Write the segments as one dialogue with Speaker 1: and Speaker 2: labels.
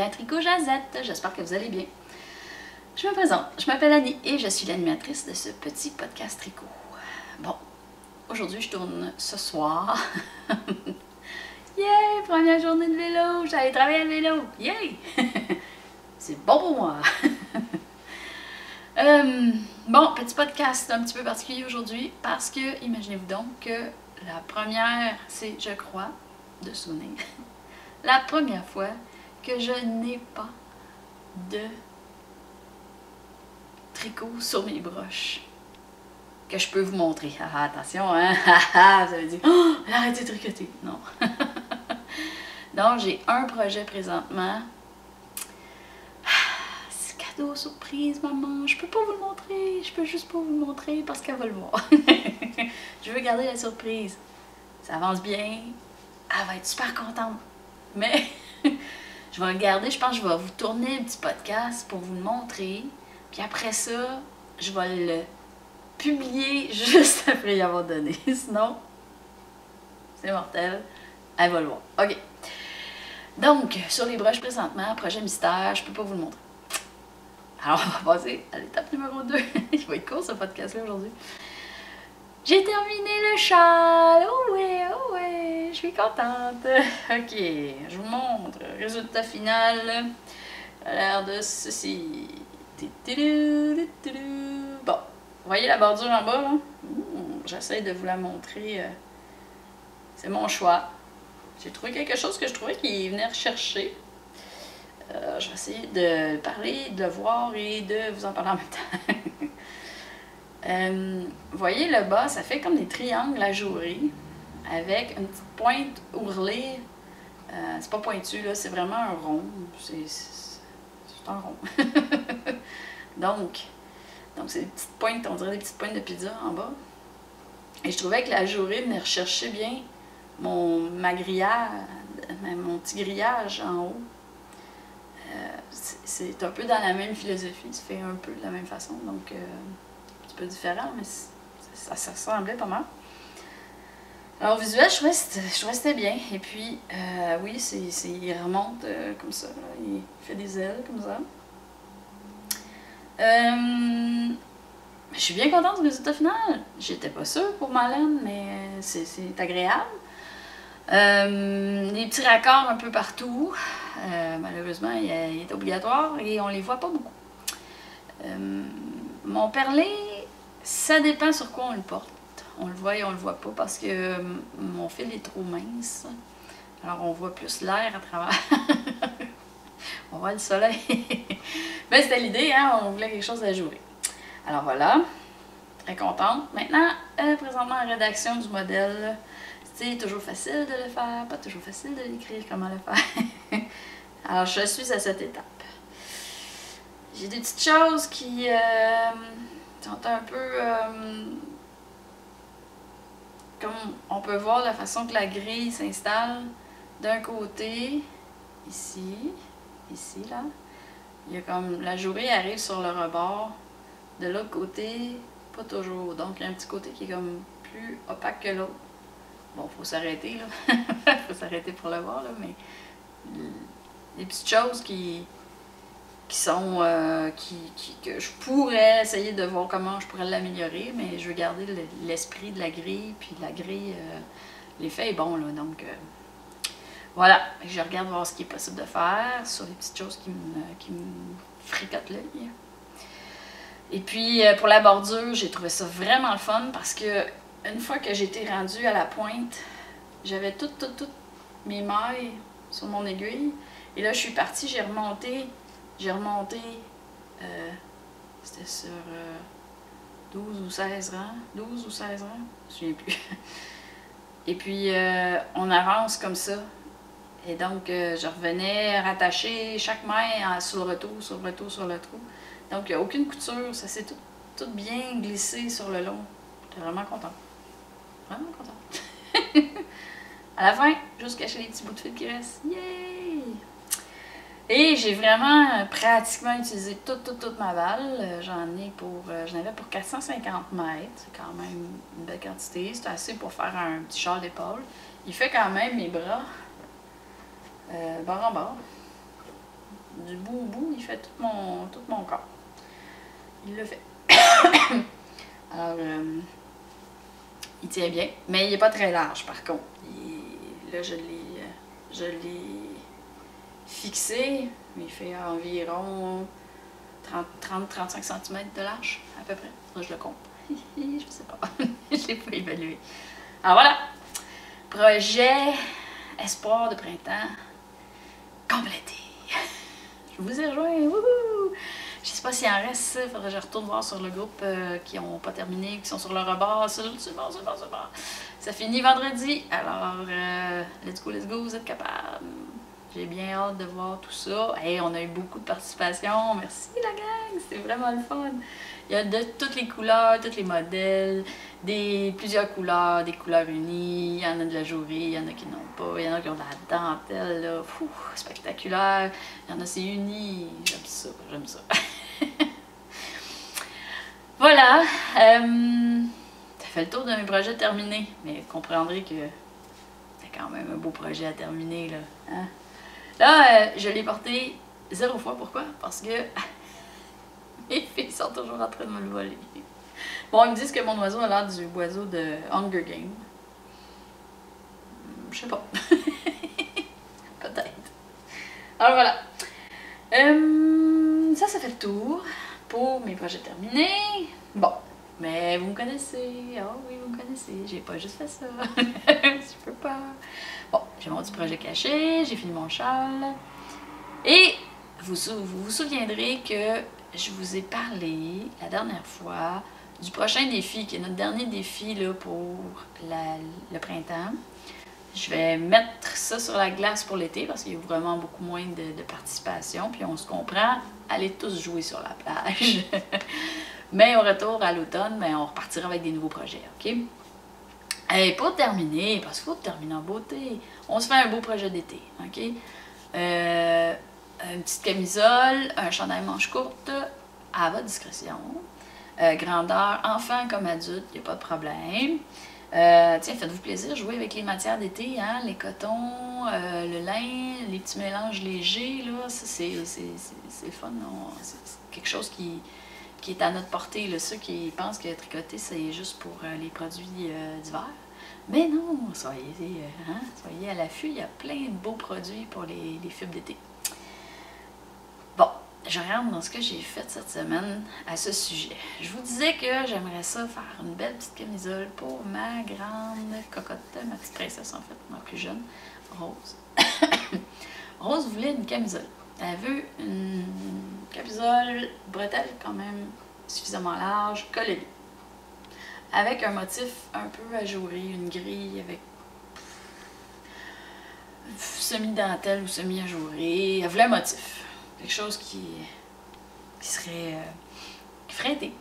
Speaker 1: à Tricot Jazette. J'espère que vous allez bien. Je me présente, je m'appelle Annie et je suis l'animatrice de ce petit podcast tricot. Bon, aujourd'hui je tourne ce soir. Yay! Première journée de vélo! J'allais travailler à vélo! Yay! C'est bon pour moi! Bon, petit podcast un petit peu particulier aujourd'hui parce que, imaginez-vous donc que la première, c'est, je crois, de souvenir, la première fois que je n'ai pas de tricot sur mes broches que je peux vous montrer. Ah, attention, hein? Vous avez dit, oh, elle a arrêté de tricoter. Non. Donc, j'ai un projet présentement. C'est cadeau surprise, maman. Je peux pas vous le montrer. Je peux juste pas vous le montrer parce qu'elle va le voir. Je veux garder la surprise. Ça avance bien. Elle va être super contente. Mais je vais le garder. Je pense que je vais vous tourner un petit podcast pour vous le montrer. Puis après ça, je vais le publier juste après y avoir donné. Sinon, c'est mortel. Elle va le voir. OK. Donc, sur les broches présentement, projet mystère, je peux pas vous le montrer. Alors, on va passer à l'étape numéro 2. Il va être court ce podcast-là aujourd'hui. J'ai terminé le châle. Oh ouais, je suis contente. OK, je vous montre. Résultat final a l'air de ceci. Bon, vous voyez la bordure en bas, là? J'essaie de vous la montrer. C'est mon choix. J'ai trouvé quelque chose que je trouvais qu'il venait rechercher. Je vais essayer de parler, de le voir et de vous en parler en même temps. Vous voyez le bas, ça fait comme des triangles ajourés avec une petite pointe ourlée. C'est pas pointu, là, c'est vraiment un rond. C'est un rond. Donc c'est des petites pointes, on dirait des petites pointes de pizza en bas. Et je trouvais que l'ajouré venait rechercher bien mon petit grillage en haut. C'est un peu dans la même philosophie, ça fait un peu de la même façon, donc un petit peu différent, mais ça ressemblait pas mal. Alors au visuel, je trouvais que c'était bien. Et puis, oui, il remonte comme ça, là. Il fait des ailes comme ça. Je suis bien contente du résultat final. J'étais pas sûre pour ma laine, mais c'est agréable. Les petits raccords un peu partout. Malheureusement, il est obligatoire et on les voit pas beaucoup. Mon perlé, ça dépend sur quoi on le porte. On le voit et on le voit pas parce que mon fil est trop mince. Alors on voit plus l'air à travers. On voit le soleil. Mais c'était l'idée, hein? On voulait quelque chose d'ajouré. Alors voilà, très contente. Maintenant, présentement en rédaction du modèle, c'est toujours facile de le faire, pas toujours facile de l'écrire comment le faire. Alors je suis à cette étape. J'ai des petites choses qui sont un peu... comme on peut voir la façon que la grille s'installe d'un côté, ici, là. Il y a comme l'ajouré arrive sur le rebord. De l'autre côté, pas toujours. Donc, il y a un petit côté qui est comme plus opaque que l'autre. Bon, faut s'arrêter, là. Faut s'arrêter pour le voir, là, mais les petites choses qui sont... que je pourrais essayer de voir comment je pourrais l'améliorer, mais je veux garder l'esprit de la grille, puis la grille, l'effet est bon, là, donc... voilà, je regarde voir ce qui est possible de faire sur les petites choses qui me fricotent l'œil. Et puis, pour la bordure, j'ai trouvé ça vraiment le fun parce que une fois que j'étais rendue à la pointe, j'avais toutes mes mailles sur mon aiguille. Et là, je suis partie, j'ai remonté, c'était sur 12 ou 16 rangs, 12 ou 16 rangs, je me souviens plus. Et puis, on avance comme ça. Et donc, je revenais rattacher chaque maille sur le retour, sur le retour, sur le trou. Donc, il n'y a aucune couture, ça s'est tout bien glissé sur le long. J'étais vraiment contente. Vraiment contente. À la fin, juste cacher les petits bouts de fil qui restent. Yay! Et j'ai vraiment pratiquement utilisé toute ma balle. J'en avais pour 450 mètres. C'est quand même une belle quantité. C'est assez pour faire un petit châle d'épaule. Il fait quand même mes bras bord en bord. Du bout au bout, il fait tout mon corps. Il le fait. Alors, il tient bien, mais il n'est pas très large par contre. Là, je l'ai fixé, il fait environ 30-35 cm de large, à peu près. Ça, je le compte. Je sais pas. Je ne l'ai pas évalué. Alors voilà. Projet Espoir de printemps complété. Je vous ai rejoint. Wouhou! Je sais pas s'il en reste. Il faudrait que je retourne voir sur le groupe qui n'ont pas terminé, qui sont sur le rebord. C'est bon. Ça finit vendredi. Alors, let's go, vous êtes capables. J'ai bien hâte de voir tout ça. Hey, on a eu beaucoup de participation. Merci la gang, c'était vraiment le fun. Il y a de toutes les couleurs, tous les modèles, plusieurs couleurs, des couleurs unies. Il y en a de la journée, il y en a qui n'ont pas. Il y en a qui ont de la dentelle, là. Fou, spectaculaire. Il y en a, c'est uni. J'aime ça. Voilà. Ça fait le tour de mes projets terminés. Mais vous comprendrez que c'est quand même un beau projet à terminer, là. Hein? Là, je l'ai porté 0 fois. Pourquoi? Parce que mes filles sont toujours en train de me le voler. Bon, ils me disent que mon oiseau a l'air du oiseau de Hunger Games. Je sais pas. Peut-être. Alors voilà. Ça fait le tour pour mes projets terminés. Bon. Mais vous me connaissez. Oh oui, vous me connaissez. J'ai pas juste fait ça. Je peux pas. Bon, j'ai mon petit projet caché. J'ai fini mon châle. Et vous vous souviendrez que je vous ai parlé la dernière fois du prochain défi, qui est notre dernier défi là, pour le printemps. Je vais mettre ça sur la glace pour l'été parce qu'il y a vraiment beaucoup moins de participation. Puis on se comprend, allez tous jouer sur la plage. Mais au retour à l'automne, on repartira avec des nouveaux projets, ok? Et pour terminer, parce qu'il faut terminer en beauté, on se fait un beau projet d'été, ok? Une petite camisole, un chandail manche courte, à votre discrétion. Grandeur, enfant comme adulte, il n'y a pas de problème. Tiens, faites-vous plaisir, jouez avec les matières d'été, hein? Les cotons, le lin, les petits mélanges légers, là, c'est fun. C'est quelque chose qui est à notre portée, là. Ceux qui pensent que tricoter, c'est juste pour les produits d'hiver. Mais non, soyez à l'affût, il y a plein de beaux produits pour les fibres d'été. Bon, je rentre dans ce que j'ai fait cette semaine à ce sujet. Je vous disais que j'aimerais ça faire une belle petite camisole pour ma grande cocotte, ma petite princesse en fait, ma plus jeune, Rose. Rose voulait une camisole. Elle veut une camisole bretelle quand même suffisamment large, collée, avec un motif un peu ajouré, une grille avec semi-dentelle ou semi-ajouré. Elle voulait un motif, quelque chose qui ferait été.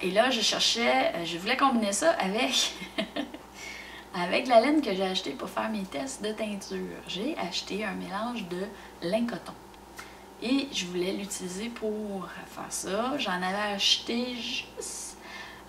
Speaker 1: Et là, je voulais combiner ça avec avec la laine que j'ai achetée pour faire mes tests de teinture. J'ai acheté un mélange de lin coton. Et je voulais l'utiliser pour faire ça. J'en avais acheté juste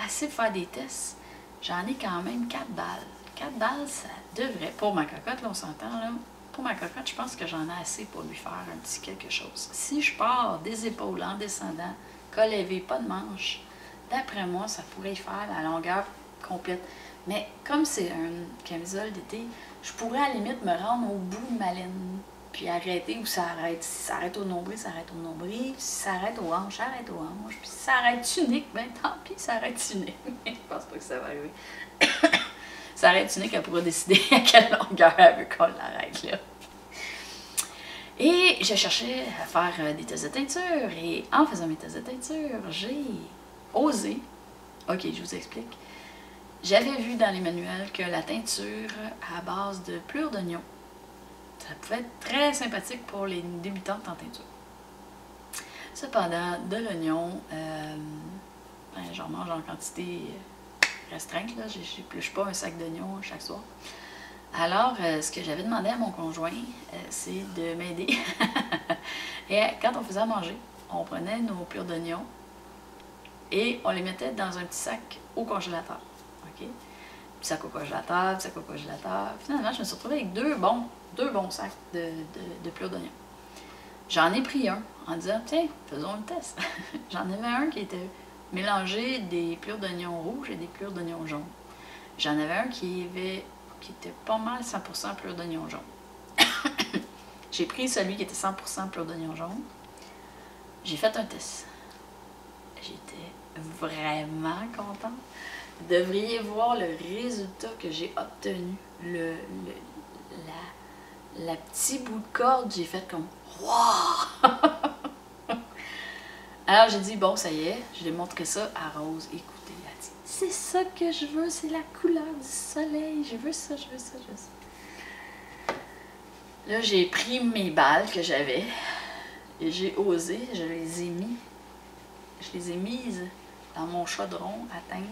Speaker 1: assez pour faire des tests. J'en ai quand même 4 balles. 4 balles, ça devrait, pour ma cocotte, là on s'entend, là, pour ma cocotte, je pense que j'en ai assez pour lui faire un petit quelque chose. Si je pars des épaules en descendant, col élevé, pas de manche, d'après moi, ça pourrait y faire la longueur complète. Mais comme c'est une camisole d'été, je pourrais à la limite me rendre au bout de ma laine, puis arrêter où ça arrête. Si ça arrête au nombril, ça arrête au nombril. Si ça arrête aux hanches, ça arrête aux hanches. Puis si ça arrête unique, ben tant pis, ça arrête unique. Je pense pas que ça va arriver. Ça arrête unique, elle pourra décider à quelle longueur elle veut qu'on l'arrête, là. Et je cherchais à faire des tests de teinture. Et en faisant mes tests de teinture, j'ai osé. Ok, je vous explique. J'avais vu dans les manuels que la teinture à base de pelure d'oignon, ça pouvait être très sympathique pour les débutantes en teinture. Cependant, de l'oignon, j'en mange en quantité restreinte, là. J'épluche pas un sac d'oignons chaque soir. Alors, ce que j'avais demandé à mon conjoint, c'est de m'aider. Et quand on faisait à manger, on prenait nos pelures d'oignons et on les mettait dans un petit sac au congélateur. Okay? sac au congélateur, puis sac au congélateur. Finalement, je me suis retrouvée avec deux bons sacs de plures d'oignons. J'en ai pris un en disant, tiens, faisons le test. J'en avais un qui était mélangé des plures d'oignons rouges et des plures d'oignons jaunes. J'en avais un qui était pas mal 100% plures d'oignons jaunes. J'ai pris celui qui était 100% plures d'oignons jaunes. J'ai fait un test. J'étais vraiment contente. Vous devriez voir le résultat que j'ai obtenu. La petite bout de corde, j'ai fait comme wow! Alors j'ai dit, bon, ça y est, je lui ai montré ça à Rose. Écoutez, elle a dit, c'est ça que je veux, c'est la couleur du soleil. Je veux ça, je veux ça, je veux ça. Là, j'ai pris mes balles que j'avais et j'ai osé, je les ai mises dans mon chaudron à teindre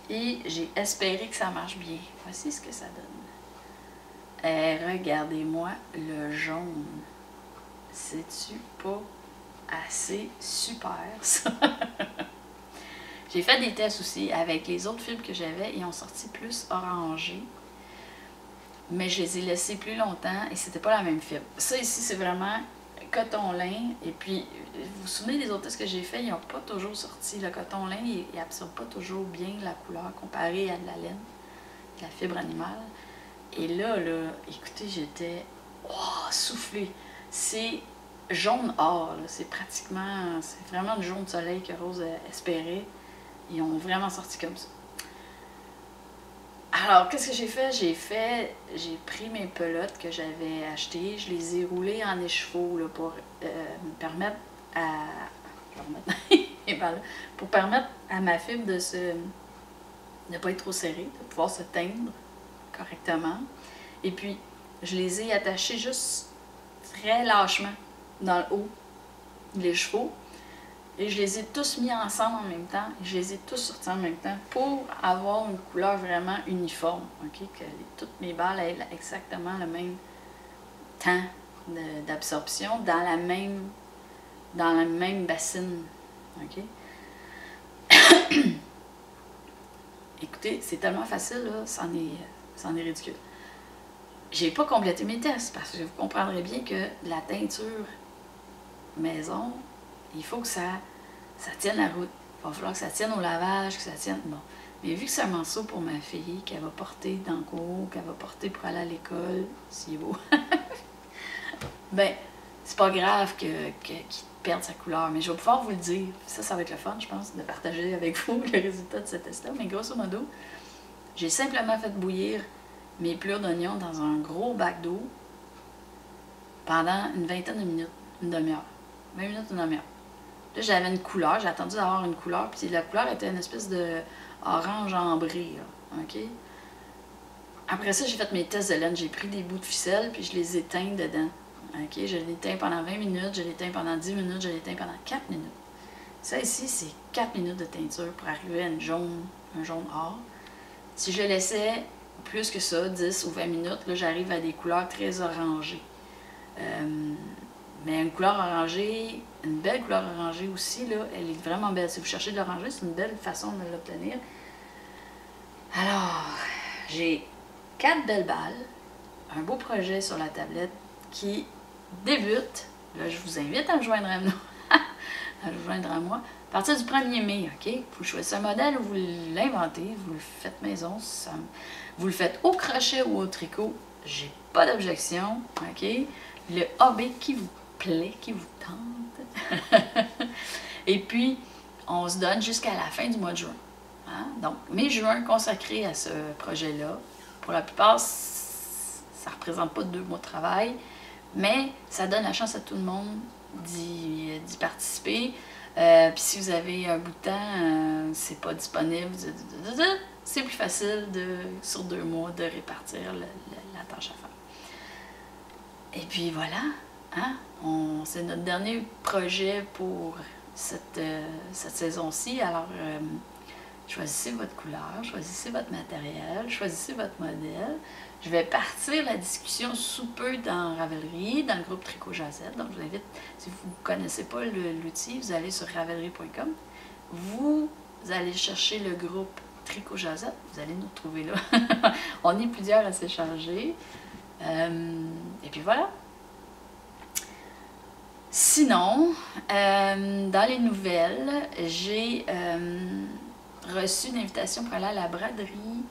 Speaker 1: et j'ai espéré que ça marche bien. Voici ce que ça donne. Et regardez-moi le jaune. C'est-tu pas assez super, ça? J'ai fait des tests aussi avec les autres fibres que j'avais. Ils ont sorti plus orangé. Mais je les ai laissés plus longtemps et c'était pas la même fibre. Ça ici, c'est vraiment coton lin. Et puis, vous vous souvenez des autres tests que j'ai fait, ils n'ont pas toujours sorti. Le coton lin, il absorbe pas toujours bien la couleur comparé à de la laine, de la fibre animale. Et là, écoutez, j'étais soufflée. C'est jaune or, c'est vraiment le jaune soleil que Rose espérait. Ils ont vraiment sorti comme ça. Alors, qu'est-ce que j'ai fait? J'ai pris mes pelotes que j'avais achetées, je les ai roulées en écheveau là, pour me permettre à... pour permettre à ma fibre de ne pas être trop serrée, de pouvoir se teindre correctement. Et puis, je les ai attachées juste très lâchement dans le haut des chevaux. Et je les ai tous mis ensemble en même temps. Et je les ai tous sortis en même temps pour avoir une couleur vraiment uniforme. Okay? Que toutes mes balles aient exactement le même temps d'absorption dans la même bassine. Okay? Écoutez, c'est tellement facile, là, c'en est ridicule. J'ai pas complété mes tests parce que vous comprendrez bien que la teinture maison, il faut que ça tienne la route. Il va falloir que ça tienne au lavage, que ça tienne... Bon. Mais vu que c'est un morceau pour ma fille, qu'elle va porter dans le cours, qu'elle va porter pour aller à l'école, si beau, ben, c'est pas grave qu'il perde sa couleur. Mais je vais pouvoir vous le dire. Ça va être le fun, je pense, de partager avec vous le résultat de ce test-là. Mais grosso modo, j'ai simplement fait bouillir mes plures d'oignons dans un gros bac d'eau pendant une vingtaine de minutes, une demi-heure. 20 minutes, une demi-heure. Là, j'avais une couleur, j'ai attendu d'avoir une couleur, puis la couleur était une espèce de orange ambré, là, OK? Après ça, j'ai fait mes tests de laine, j'ai pris des bouts de ficelle, puis je les ai teints dedans, OK? Je les teins pendant 20 minutes, je les teins pendant 10 minutes, je les teins pendant 4 minutes. Ça ici, c'est 4 minutes de teinture pour arriver à un jaune or. Si je le laissais plus que ça, 10 ou 20 minutes, là, j'arrive à des couleurs très orangées. Mais une couleur orangée, une belle couleur orangée aussi, là, elle est vraiment belle. Si vous cherchez de l'orangé, c'est une belle façon de l'obtenir. Alors, j'ai 4 belles balles, un beau projet sur la tablette qui débute. Là, je vous invite à me joindre à moi. À partir du 1er mai, OK? Vous choisissez un modèle, vous l'inventez, vous le faites maison, vous le faites au crochet ou au tricot. J'ai pas d'objection, OK? Le hobby qui vous plaît, qui vous tente. Et puis, on se donne jusqu'à la fin du mois de juin. Hein? Donc, mai-juin consacré à ce projet-là. Pour la plupart, ça ne représente pas 2 mois de travail, mais ça donne la chance à tout le monde d'y participer. Puis si vous avez un bout de temps, c'est pas disponible, c'est plus facile sur 2 mois de répartir la tâche à faire. Et puis voilà, hein? C'est notre dernier projet pour cette saison-ci. Alors, choisissez votre couleur, choisissez votre matériel, choisissez votre modèle. Je vais partir la discussion sous peu dans Ravelry, dans le groupe Tricot Jazette. Donc, je vous invite, si vous ne connaissez pas l'outil, vous allez sur ravelry.com. Vous allez chercher le groupe Tricot Jazette, vous allez nous retrouver là. On est plusieurs à s'échanger. Et puis voilà. Sinon, dans les nouvelles, j'ai reçu une invitation pour aller à la braderie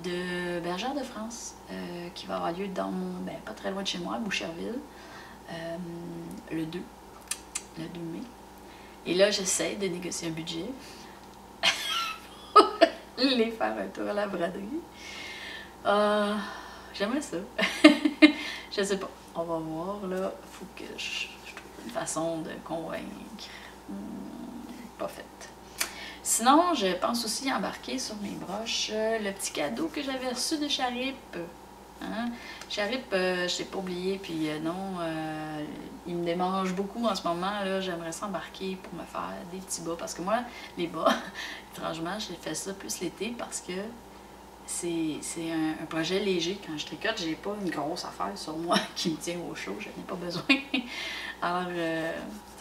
Speaker 1: de Bergère de France, qui va avoir lieu dans mon, pas très loin de chez moi, à Boucherville, le 2 mai. Et là, j'essaie de négocier un budget pour les faire un tour à la braderie. J'aimerais ça. Je sais pas. On va voir, là. Faut que je trouve une façon de convaincre. Pas faite. Sinon, je pense aussi embarquer sur mes broches le petit cadeau que j'avais reçu de Charip. Hein? Charip, je l'ai pas oublié, puis non, il me démange beaucoup en ce moment. J'aimerais s'embarquer pour me faire des petits bas. Parce que moi, les bas, étrangement, j'ai fait ça plus l'été parce que c'est un projet léger. Quand je tricote, j'ai pas une grosse affaire sur moi qui me tient au chaud. Je n'ai pas besoin. Alors,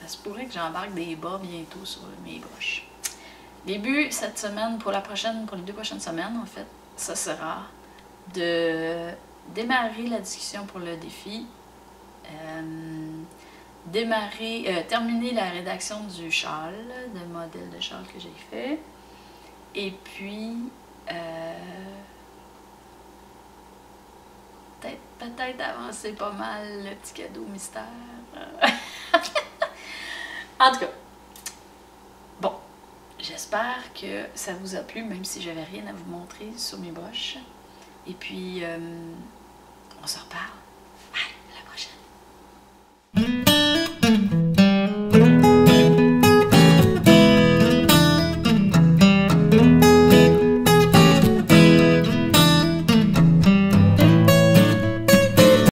Speaker 1: ça se pourrait que j'embarque des bas bientôt sur mes broches. Les buts cette semaine, pour les 2 prochaines semaines, en fait, ça sera de démarrer la discussion pour le défi, terminer la rédaction du châle, de modèle de châle que j'ai fait, et puis peut-être avancer pas mal le petit cadeau mystère. En tout cas, bon, j'espère que ça vous a plu, même si j'avais rien à vous montrer sur mes broches. Et puis, on se reparle.